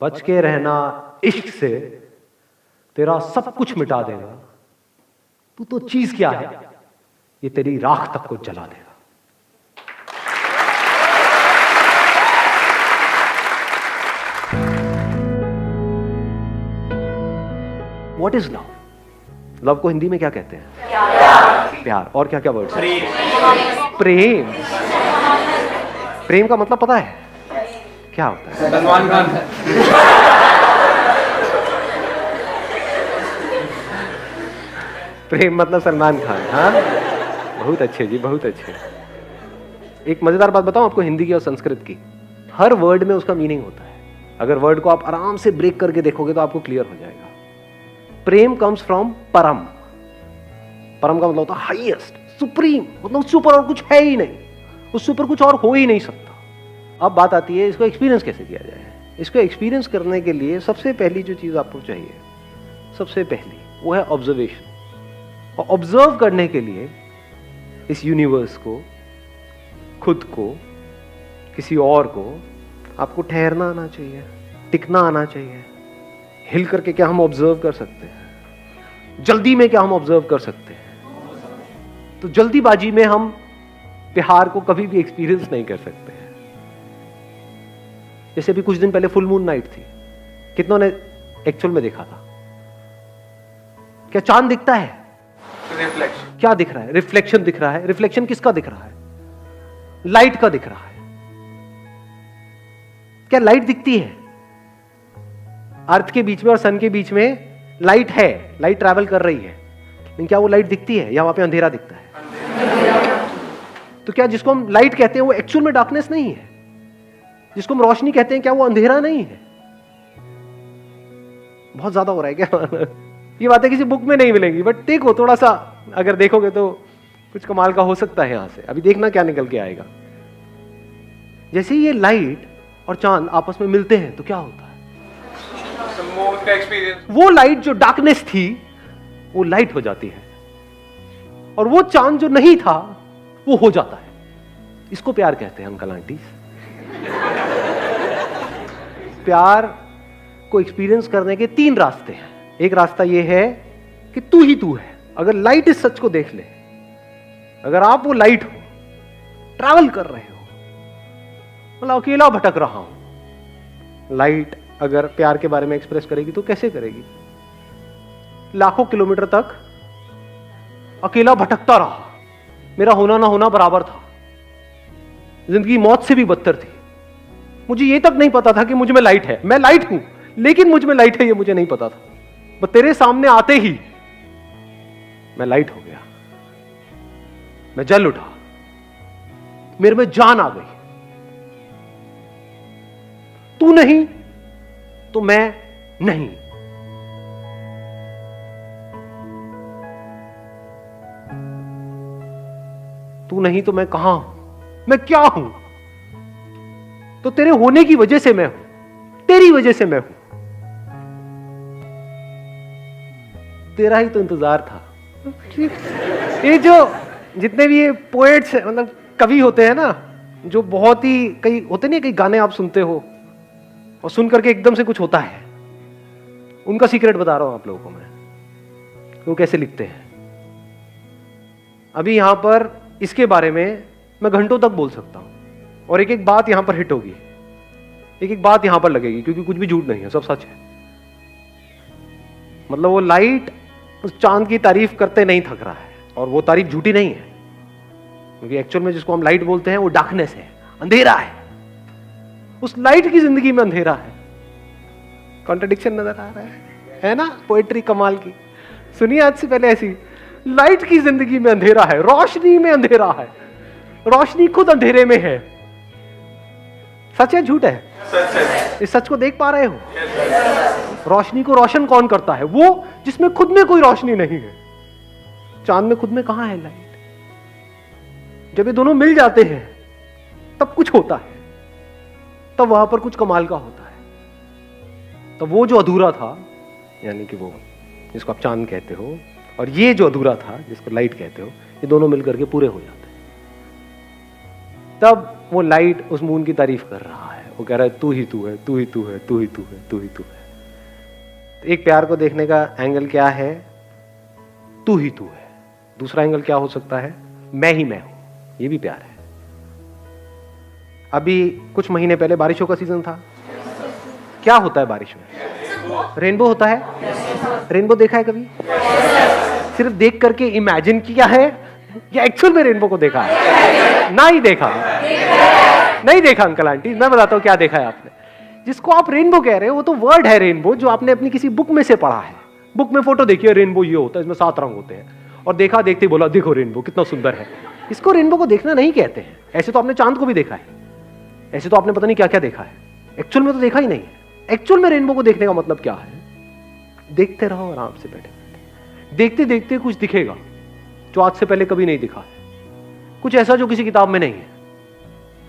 बच के रहना इश्क से, तेरा सब कुछ मिटा देगा। तू तो चीज क्या है, ये तेरी राख तक को जला देगा। What is love? लव को हिंदी में क्या कहते हैं? प्यार। और क्या क्या वर्ड? प्रेम। प्रेम का मतलब पता है क्या होता है? सलमान खान। प्रेम मतलब सलमान खान। हाँ, बहुत अच्छे जी, बहुत अच्छे। एक मजेदार बात बताऊं आपको हिंदी की और संस्कृत की। हर वर्ड में उसका मीनिंग होता है। अगर वर्ड को आप आराम से ब्रेक करके देखोगे तो आपको क्लियर हो जाएगा। प्रेम कम्स फ्रॉम परम। परम का मतलब होता है हाईएस्ट, सुप्रीम, मतलब उससे ऊपर और कुछ है ही नहीं, उससे ऊपर कुछ और हो ही नहीं सकता। अब बात आती है इसको एक्सपीरियंस कैसे किया जाए। इसको एक्सपीरियंस करने के लिए सबसे पहली जो चीज आपको चाहिए, सबसे पहली वो है ऑब्जर्वेशन। और ऑब्जर्व करने के लिए इस यूनिवर्स को, खुद को, किसी और को, आपको ठहरना आना चाहिए, टिकना आना चाहिए। हिल करके क्या हम ऑब्जर्व कर सकते हैं? जल्दी में क्या हम ऑब्जर्व कर सकते हैं? तो जल्दीबाजी में हम प्यार को कभी भी एक्सपीरियंस नहीं कर सकते हैं। जैसे अभी कुछ दिन पहले फुल मून नाइट थी, कितनों ने एक्चुअल में देखा था? क्या चांद दिखता है? रिफ्लेक्शन। क्या दिख रहा है? रिफ्लेक्शन दिख रहा है। रिफ्लेक्शन किसका दिख रहा है? लाइट का दिख रहा है। क्या लाइट दिखती है? अर्थ के बीच में और सन के बीच में लाइट है, लाइट ट्रैवल कर रही है, लेकिन क्या वो लाइट दिखती है या वहां पे अंधेरा दिखता है? तो क्या जिसको हम लाइट कहते हैं वो एक्चुअल में डार्कनेस नहीं है? जिसको हम रोशनी कहते हैं क्या वो अंधेरा नहीं है? बहुत ज्यादा हो रहा है क्या? ये बातें किसी बुक में नहीं मिलेंगी, बट देखो थोड़ा सा अगर देखोगे तो कुछ कमाल का हो सकता है यहां से। अभी देखना क्या निकल के आएगा। जैसे ये लाइट और चांद आपस में मिलते हैं तो क्या होता है? का एक्सपीरियंस। वो लाइट जो डार्कनेस थी वो लाइट हो जाती है, और वो चांद जो नहीं था वो हो जाता है। इसको प्यार कहते हैं अंकल आंटी। प्यार को एक्सपीरियंस करने के 3 रास्ते हैं। एक रास्ता ये है कि तू ही तू है। अगर लाइट इस सच को देख ले, अगर आप वो लाइट हो, ट्रैवल कर रहे हो, मतलब अकेला भटक रहा हूं। लाइट अगर प्यार के बारे में एक्सप्रेस करेगी तो कैसे करेगी? लाखों किलोमीटर तक अकेला भटकता रहा, मेरा होना ना होना बराबर था, जिंदगी मौत से भी बदतर थी। मुझे ये तक नहीं पता था कि मुझ में लाइट है। मैं लाइट हूं लेकिन मुझ में लाइट है ये मुझे नहीं पता था। बस तेरे सामने आते ही मैं लाइट हो गया, मैं जल उठा, मेरे में जान आ गई। तू नहीं तो मैं नहीं। तू नहीं तो मैं कहां हूं, मैं क्या हूं? तो तेरे होने की वजह से मैं हूं, तेरी वजह से मैं हूं। तेरा ही तो इंतजार था। ये जो जितने भी ये पोएट्स मतलब कवि होते हैं ना, जो बहुत ही कई होते नहीं, कई गाने आप सुनते हो और सुन करके एकदम से कुछ होता है, उनका सीक्रेट बता रहा हूं आप लोगों को मैं, वो कैसे लिखते हैं। अभी यहां पर इसके बारे में मैं घंटों तक बोल सकता हूं और एक एक बात यहां पर हिट होगी, एक एक बात यहां पर लगेगी, क्योंकि कुछ भी झूठ नहीं है, सब सच है। मतलब वो लाइट उस चांद की तारीफ करते नहीं थक रहा है, और वो तारीफ झूठी नहीं है, क्योंकि एक्चुअल में जिसको हम लाइट बोलते हैं वो डार्कनेस है, अंधेरा है। उस लाइट की जिंदगी में अंधेरा है। कॉन्ट्रडिक्शन नजर आ रहा है ना? पोएट्री कमाल की। सुनिए आज से पहले ऐसी, लाइट की जिंदगी में अंधेरा है, रोशनी में अंधेरा है, रोशनी खुद अंधेरे में है। सच है झूठ है? सच है। इस सच को देख पा रहे हो? रोशनी को रोशन कौन करता है? वो जिसमें खुद में कोई रोशनी नहीं है। चांद में खुद में कहां है लाइट? जब ये दोनों मिल जाते हैं तब कुछ होता है, तब वहां पर कुछ कमाल का होता है। तो वो जो अधूरा था, यानी कि वो जिसको आप चांद कहते हो, और ये जो अधूरा था जिसको लाइट कहते हो, ये दोनों मिलकर के पूरे हो जाते हैं। तब वो लाइट उस मून की तारीफ कर रहा है, वो कह रहा है तू ही तू है, तू ही तू है, तू ही तू है, तू ही तू है। तो एक प्यार को देखने का एंगल क्या है? तू ही तू है। दूसरा एंगल क्या हो सकता है? मैं ही मैं हूं, ये भी प्यार है। अभी कुछ महीने पहले बारिशों का सीजन था। क्या होता है बारिश में? रेनबो होता है। रेनबो देखा है कभी? सिर्फ देख करके इमेजिन किया है या एक्चुअल में रेनबो को देखा है? ना ही देखा, नहीं देखा अंकल आंटी। मैं बताता हूं क्या देखा है आपने। जिसको आप रेनबो कह रहे हो वो तो वर्ड है रेनबो, जो आपने अपनी किसी बुक में से पढ़ा है। बुक में फोटो देखी है, रेनबो ये होता है, इसमें 7 रंग होते हैं, और देखा देखते ही बोला देखो रेनबो कितना सुंदर है। इसको रेनबो को देखना नहीं कहते हैं। ऐसे तो आपने चांद को भी देखा है, ऐसे तो आपने पता नहीं क्या क्या देखा है, एक्चुअल में तो देखा ही नहीं है। एक्चुअल में रेनबो को देखने का मतलब क्या है? देखते रहो आराम से बैठे बैठे, देखते देखते कुछ दिखेगा जो आज से पहले कभी नहीं दिखा है, कुछ ऐसा जो किसी किताब में नहीं है।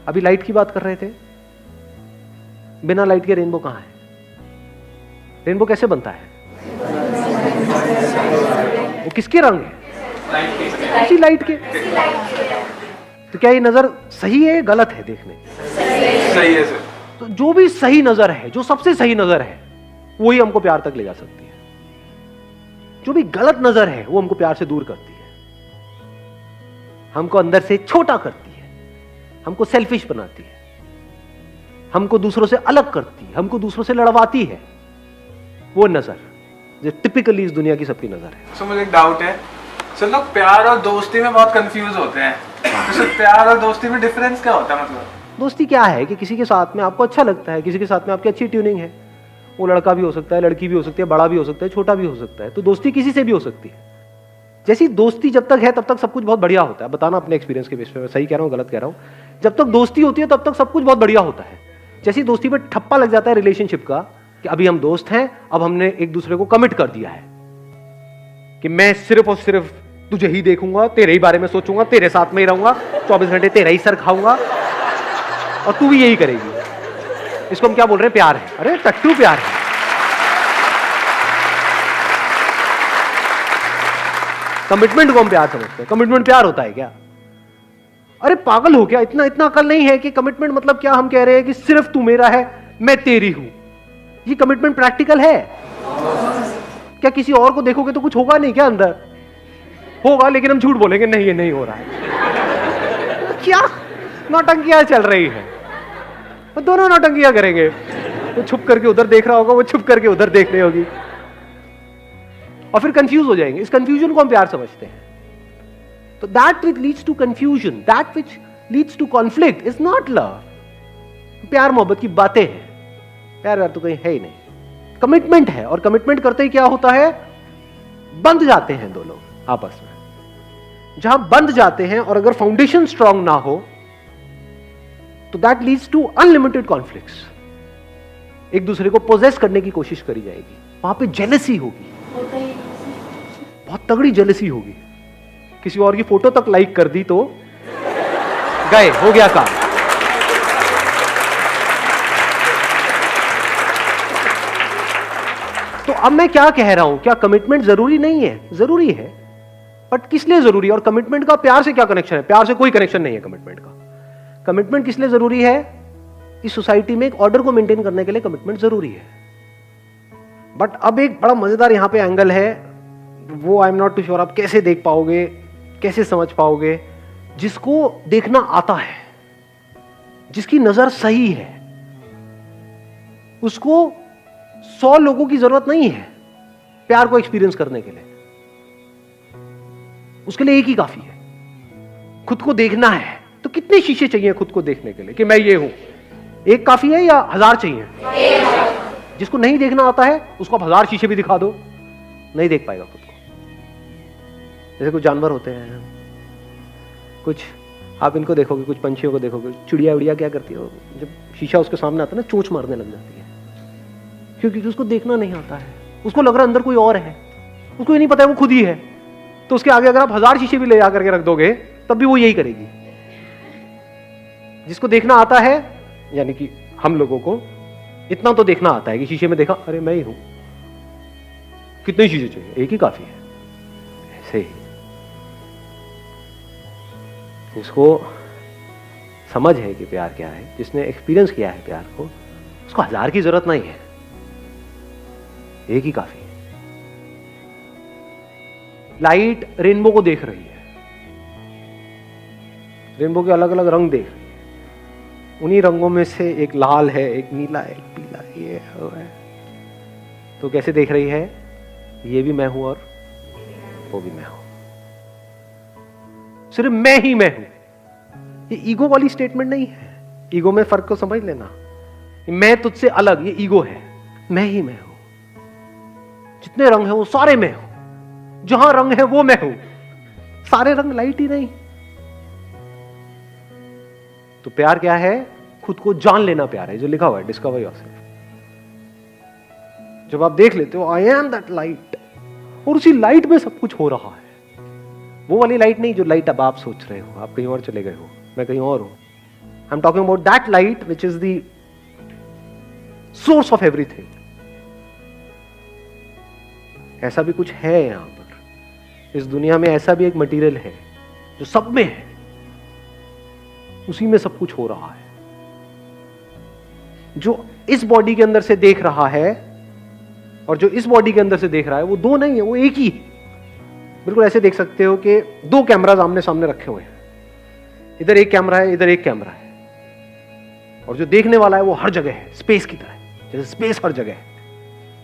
अभी लाइट की बात कर रहे थे, बिना लाइट के रेनबो कहां है? रेनबो कैसे बनता है? वो किसके रंग है? उसी लाइट के। तो क्या ये नजर सही है, गलत है? देखने सही है सर। तो जो भी सही नजर है, जो सबसे सही नजर है, वही हमको प्यार तक ले जा सकती है। जो भी गलत नजर है वो हमको प्यार से दूर करती है, हमको अंदर से छोटा करती है, हमको सेल्फिश बनाती है, हमको दूसरों से अलग करती है, हमको दूसरों से लड़वाती है। वो नजर जो टिपिकली इस दुनिया की सबकी नजर है। सर मुझे एक डाउट है सर, लोग प्यार और दोस्ती में बहुत कंफ्यूज होते हैं। तो सर प्यार और दोस्ती में डिफरेंस क्या होता है? मतलब दोस्ती क्या है कि किसी के साथ में आपको अच्छा लगता है, किसी के साथ में आपकी अच्छी ट्यूनिंग है। वो लड़का भी हो सकता है, लड़की भी हो सकती है, बड़ा भी हो सकता है, छोटा भी हो सकता है। तो दोस्ती किसी से भी हो सकती है। जैसी दोस्ती जब तक है तब तक सब कुछ बहुत बढ़िया होता है। बताना अपने एक्सपीरियंस के बेस पे, मैं सही कह रहा हूँ गलत कह रहा हूँ। जब तक दोस्ती होती है तब तक सब कुछ बहुत बढ़िया होता है। जैसी दोस्ती पे ठप्पा लग जाता है रिलेशनशिप का कि अभी हम दोस्त हैं, अब हमने एक दूसरे को कमिट कर दिया है कि मैं सिर्फ और सिर्फ तुझे ही देखूंगा, तेरे ही बारे में सोचूंगा, तेरे साथ में ही रहूंगा, 24 घंटे तेरा ही सर खाऊंगा और तू भी यही करेगी। इसको हम क्या बोल रहे हैं? प्यार है। अरे टट्टू प्यार है। कमिटमेंट को हम प्यार समझते हैं। कमिटमेंट प्यार होता है क्या? अरे पागल हो क्या? इतना इतना अकल नहीं है कि कमिटमेंट मतलब क्या? हम कह रहे हैं कि सिर्फ तू मेरा है, मैं तेरी हूं। ये कमिटमेंट प्रैक्टिकल है क्या? किसी और को देखोगे तो कुछ होगा नहीं क्या? अंदर होगा, लेकिन हम झूठ बोलेंगे नहीं ये नहीं हो रहा है। क्या नौटंकियां चल रही है? वो दोनों नौटंकियां करेंगे। वो छुप करके उधर देख रहा होगा, वो छुप करके उधर देख रही होगी, और फिर कंफ्यूज हो जाएंगे। इस कंफ्यूजन को हम प्यार समझते हैं। तो that which leads to confusion, that which leads to conflict is not love. प्यार मोहब्बत की बातें हैं, प्यार तो कहीं है ही नहीं। कमिटमेंट है, और कमिटमेंट करते ही क्या होता है? बंध जाते हैं दो लोग आपस में। जहां बंध जाते हैं और अगर फाउंडेशन स्ट्रांग ना हो तो that leads to unlimited conflicts. एक दूसरे को पोजेस करने की कोशिश करी जाएगी, वहां पे जेलसी होगी, बहुत तगड़ी जेलसी होगी। किसी और की फोटो तक लाइक कर दी तो गए, हो गया काम। तो अब मैं क्या कह रहा हूं? क्या कमिटमेंट जरूरी नहीं है? जरूरी है, बट किस लिए जरूरी है? और कमिटमेंट का प्यार से क्या कनेक्शन है? प्यार से कोई कनेक्शन नहीं है कमिटमेंट का। कमिटमेंट किस लिए जरूरी है? इस सोसाइटी में एक ऑर्डर को मेंटेन करने के लिए कमिटमेंट जरूरी है। बट अब एक बड़ा मजेदार यहां पे एंगल है, वो I am not too sure आप कैसे देख पाओगे, कैसे समझ पाओगे। जिसको देखना आता है, जिसकी नजर सही है, उसको 100 लोगों की जरूरत नहीं है प्यार को एक्सपीरियंस करने के लिए। उसके लिए एक ही काफी है। खुद को देखना है तो कितने शीशे चाहिए खुद को देखने के लिए कि मैं ये हूं? एक काफी है या 1000 चाहिए? जिसको नहीं देखना आता है उसको आप 1000 शीशे भी दिखा दो, नहीं देख पाएगा खुद को। जैसे कुछ जानवर होते हैं, कुछ आप इनको देखोगे, कुछ पंछियों को देखोगे, चिड़िया उड़िया क्या करती है, जब शीशा उसके सामने आता है ना, चोंच मारने लग जाती है, क्योंकि उसको देखना नहीं आता है। उसको लग रहा है अंदर कोई और है, उसको ये नहीं पता है वो खुद ही है। तो उसके आगे अगर आप 1000 शीशे भी ले जाकर के रख दोगे तब भी वो यही करेगी। जिसको देखना आता है, यानी कि हम लोगों को इतना तो देखना आता है कि शीशे में देखा, अरे मैं ही हूं, कितने शीशे चाहिए? एक ही काफी है। ऐसे ही इसको समझ है कि प्यार क्या है, जिसने एक्सपीरियंस किया है प्यार को, उसको 1000 की जरूरत नहीं है, एक ही काफी है। लाइट रेनबो को देख रही है, रेनबो के अलग अलग रंग देख रही है, उन्हीं रंगों में से एक लाल है, एक नीला है, एक पीला है, ये है। तो कैसे देख रही है, ये भी मैं हूं और वो भी मैं हूं, सिर्फ मैं ही मैं हूं। ये ईगो वाली स्टेटमेंट नहीं है, ईगो में फर्क को समझ लेना। मैं तुझसे अलग, ये ईगो है। मैं ही मैं हूं, जितने रंग हैं वो सारे मैं हूं, जहां रंग है वो मैं हूं, सारे रंग लाइट ही नहीं। तो प्यार क्या है, खुद को जान लेना प्यार है, जो लिखा हुआ है डिस्कवर योरसेल्फ। जब आप देख लेते हो आई एम दैट लाइट, और उसी लाइट में सब कुछ हो रहा है, वो वाली लाइट नहीं जो लाइट अब आप सोच रहे हो, आप कहीं और चले गए हो, मैं कहीं और हूं। I am talking about that light which is the source of everything. ऐसा भी कुछ है यहां पर, इस दुनिया में ऐसा भी एक मटेरियल है जो सब में है, उसी में सब कुछ हो रहा है। जो इस बॉडी के अंदर से देख रहा है और जो इस बॉडी के अंदर से देख रहा है, वो दो नहीं है, वो एक ही है। बिल्कुल ऐसे देख सकते हो कि दो कैमरास आमने सामने रखे हुए हैं, इधर एक कैमरा है, इधर एक कैमरा है, और जो देखने वाला है वो हर जगह है, स्पेस की तरह, जैसे स्पेस हर जगह है।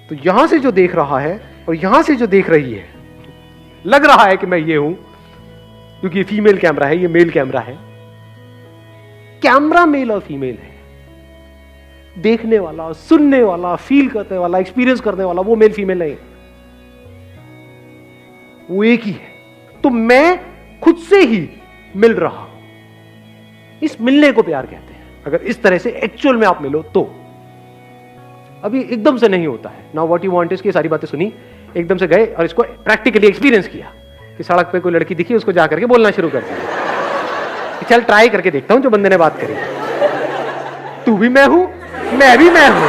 तो यहां से जो देख रहा है और यहां से जो देख रही है, लग रहा है कि मैं ये हूं, क्योंकि ये फीमेल कैमरा है, ये मेल कैमरा है। कैमरा मेल और फीमेल है, देखने वाला, सुनने वाला, फील करने वाला, एक्सपीरियंस करने वाला वो मेल फीमेल नहीं, वो एक ही है। तो मैं खुद से ही मिल रहा हूं, इस मिलने को प्यार कहते हैं। अगर इस तरह से एक्चुअल में आप मिलो तो, अभी एकदम से नहीं होता है। Now what you want is की सारी बातें सुनी, एकदम से गए और इसको प्रैक्टिकली एक्सपीरियंस किया कि सड़क पे कोई लड़की दिखी, उसको जाकर के बोलना शुरू कर दिया, चल ट्राई करके देखता हूं जो बंदे ने बात करी, तू भी मैं हूं, मैं भी मैं हूं।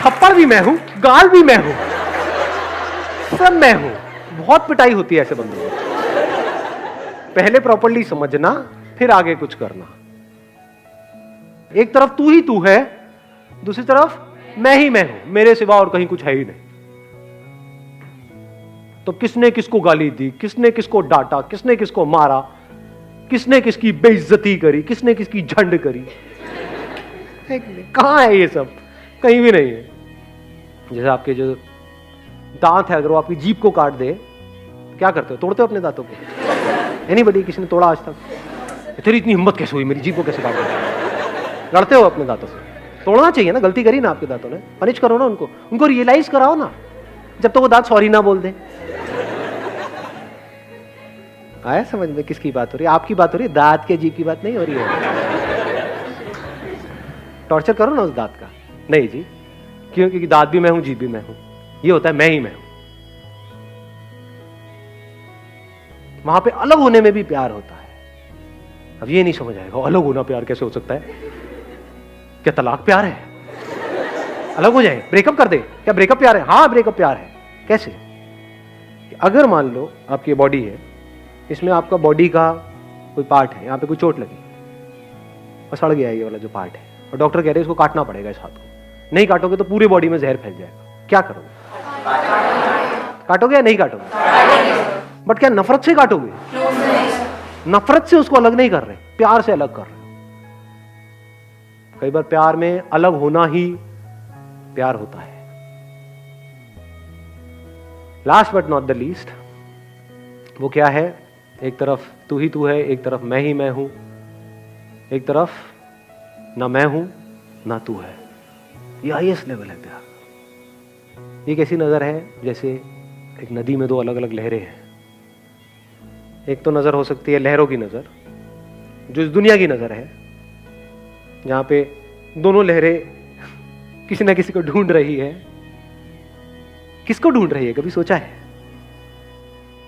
थप्पड़ भी मैं हूं, गाल भी मैं हूं, सब मैं हूं। बहुत पिटाई होती है ऐसे बंदों को। पहले प्रॉपर्ली समझना, फिर आगे कुछ करना। एक तरफ तू ही तू है, दूसरी तरफ मैं ही मैं हूं, मेरे सिवा और कहीं कुछ है ही नहीं। तो किसने किसको गाली दी, किसने किसको डांटा, किसने किसको मारा, किसने किसकी बेइज्जती करी, किसने किसकी झंड करी, कहां है ये सब? कहीं भी नहीं है। जैसे आपके जो दांत है, अगर वो आपकी जीभ को काट दे, क्या करते हो? तोड़ते हो अपने दांतों को? एनीबॉडी, किसी ने तोड़ा आज तक? तेरी इतनी हिम्मत कैसे हुई, मेरी जीभ को कैसे काट दिया? लड़ते हो अपने दांतों से? तोड़ना चाहिए ना, गलती करी ना आपके दांतों ने, पनिश करो ना उनको रियलाइज कराओ ना, जब तक वो दांत सॉरी ना बोल दे। आया समझ में किसकी बात हो रही है? आपकी बात हो रही है, दांत के जीभ की बात नहीं हो रही है। टॉर्चर करो ना उस दांत का। नहीं जी, क्यों? क्योंकि दांत भी मैं हूं, जीभ भी मैं हूं। ये होता है मैं ही मैं हूं। वहां पे अलग होने में भी प्यार होता है। अब ये नहीं समझ आएगा, अलग होना प्यार कैसे हो सकता है? क्या तलाक प्यार है? अलग हो जाए, ब्रेकअप कर दे, क्या ब्रेकअप प्यार है? हाँ ब्रेकअप प्यार है। कैसे? अगर मान लो आपकी बॉडी है, इसमें आपका बॉडी का कोई पार्ट है, यहाँ पे कोई चोट लगी और सड़ गया ये वाला जो पार्ट है, और डॉक्टर कह रहे हैं इसको काटना पड़ेगा इस हाथ को, नहीं काटोगे तो पूरी बॉडी में जहर फैल जाएगा, क्या करोगे? काटोगे या नहीं काटोगे? बट क्या नफरत से काटोगे? नफरत से उसको अलग नहीं कर रहे, प्यार से अलग कर रहे। कई बार प्यार में अलग होना ही प्यार होता है। Last but not the least, वो क्या है? एक तरफ तू ही तू है, एक तरफ मैं ही मैं हूं, एक तरफ ना मैं हूं ना तू है। ये हाईएस्ट लेवल है प्यार। ये कैसी नजर है? जैसे एक नदी में दो अलग अलग लहरें हैं। एक तो नजर हो सकती है लहरों की नजर, जो इस दुनिया की नजर है, जहां पे दोनों लहरें किसी ना किसी को ढूंढ रही है। किसको ढूंढ रही है? कभी सोचा है?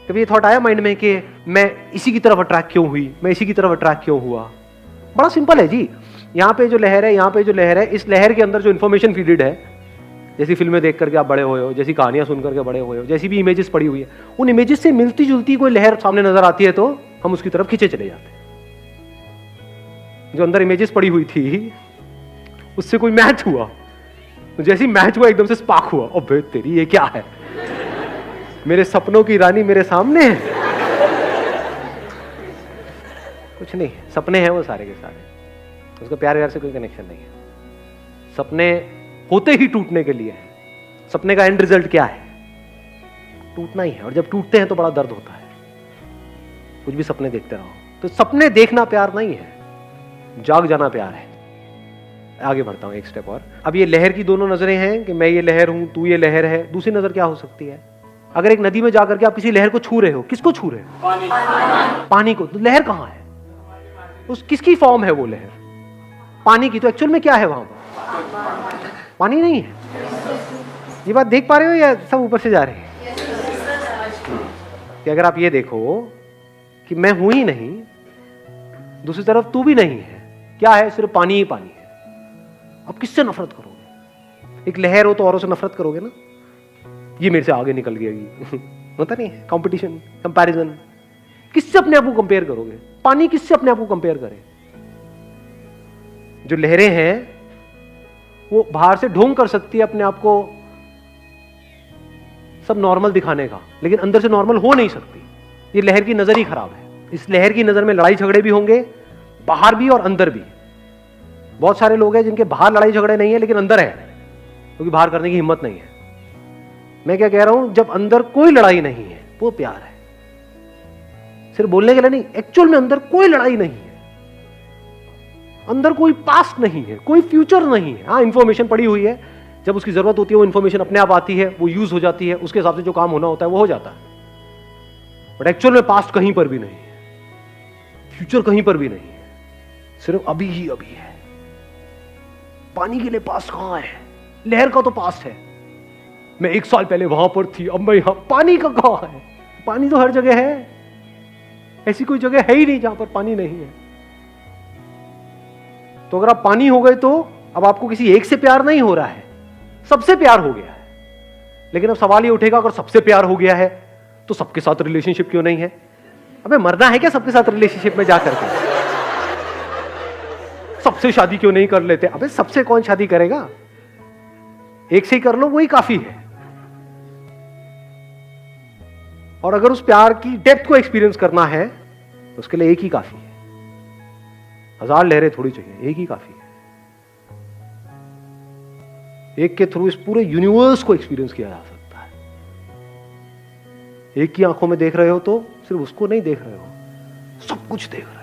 कभी ये थॉट आया माइंड में कि मैं इसी की तरफ अट्रैक्ट क्यों हुई, मैं इसी की तरफ अट्रैक्ट क्यों हुआ? बड़ा सिंपल है जी। यहाँ पे जो लहर है, यहाँ पे जो लहर है, इस लहर के अंदर जो इंफॉर्मेशन फीडेड है, जैसी फिल्में देख करके आप बड़े हुए हो, जैसी कहानियां सुन करके बड़े हुए हो, जैसी भी इमेजेस पड़ी हुई है, उन इमेजेस से मिलती जुलती कोई लहर सामने नजर आती है तो हम उसकी तरफ खींचे चले जाते हैं। जो अंदर इमेजेस पड़ी हुई थी उससे कोई मैच हुआ, तो जैसी मैच हुआ एकदम से स्पार्क हुआ, अबे तेरी ये क्या है, मेरे सपनों की रानी मेरे सामने है। कुछ नहीं, सपने हैं वो सारे के सारे, उसका प्यार व्यार से कोई कनेक्शन नहीं है। सपने होते ही टूटने के लिए है। सपने का एंड रिजल्ट क्या है? टूटना ही है, और जब टूटते हैं तो बड़ा दर्द होता है। कुछ भी सपने देखते रहो, तो सपने देखना प्यार नहीं है, जाग जाना प्यार है। आगे बढ़ता हूं एक स्टेप और। अब ये लहर की दोनों नजरें हैं कि मैं ये लहर हूं, तू ये लहर है। दूसरी नजर क्या हो सकती है? अगर एक नदी में जाकर के आप किसी लहर को छू रहे हो, किसको छू रहे हो? पानी को। तो लहर कहां है? उस किसकी फॉर्म है वो लहर? पानी की। तो एक्चुअल में क्या है वहां पर? पानी नहीं है। ये बात देख पा रहे हो या सब ऊपर से जा रहे हैं? कि अगर आप ये देखो कि मैं हूं ही नहीं, दूसरी तरफ तू भी नहीं है, क्या है? सिर्फ पानी ही पानी है। अब किससे नफरत करोगे? एक लहर हो तो औरों से नफरत करोगे ना, ये मेरे से आगे निकल गई। होता नहीं है कंपटीशन, कंपैरिजन। किससे अपने आप को कंपेयर करोगे? पानी किससे अपने आप को कंपेयर करे? जो लहरें हैं वो बाहर से ढोंग कर सकती है अपने आप को सब नॉर्मल दिखाने का, लेकिन अंदर से नॉर्मल हो नहीं सकती। ये लहर की नजर ही खराब है। इस लहर की नजर में लड़ाई झगड़े भी होंगे, बाहर भी और अंदर भी। बहुत सारे लोग हैं जिनके बाहर लड़ाई झगड़े नहीं है लेकिन अंदर है, क्योंकि बाहर करने की हिम्मत नहीं है। मैं क्या कह रहा हूं, जब अंदर कोई लड़ाई नहीं है वो प्यार है। सिर्फ बोलने के लिए नहीं, एक्चुअल में अंदर कोई लड़ाई नहीं है, अंदर कोई पास्ट नहीं है, कोई फ्यूचर नहीं है। हाँ, इंफॉर्मेशन पड़ी हुई है, जब उसकी जरूरत होती है वो इंफॉर्मेशन अपने आप आती है, वो यूज हो जाती है, उसके हिसाब से जो काम होना होता है वो हो जाता है। बट एक्चुअल में पास्ट कहीं पर भी नहीं है, फ्यूचर कहीं पर भी नहीं है, सिर्फ अभी ही अभी है। पानी के लिए पास्ट कहां है? लहर का तो पास्ट है, मैं 1 साल पहले वहां पर थी, अब मैं यहां। पानी का कहां है? पानी तो हर जगह है, ऐसी कोई जगह है ही नहीं जहां पर पानी नहीं है। तो अगर आप पानी हो गए तो अब आपको किसी एक से प्यार नहीं हो रहा है, सबसे प्यार हो गया है। लेकिन अब सवाल ये उठेगा, अगर सबसे प्यार हो गया है तो सबके साथ रिलेशनशिप क्यों नहीं है? अबे मरना है क्या सबके साथ रिलेशनशिप में जाकर के? सबसे शादी क्यों नहीं कर लेते? अबे सबसे कौन शादी करेगा? एक से ही कर लो, वही काफी है। और अगर उस प्यार की डेप्थ को एक्सपीरियंस करना है तो उसके लिए एक ही काफी है। 1000 लहरें थोड़ी चाहिए, एक ही काफी है। एक के थ्रू इस पूरे यूनिवर्स को एक्सपीरियंस किया जा सकता है। एक की आंखों में देख रहे हो तो सिर्फ उसको नहीं देख रहे हो, सब कुछ देख रहे हो।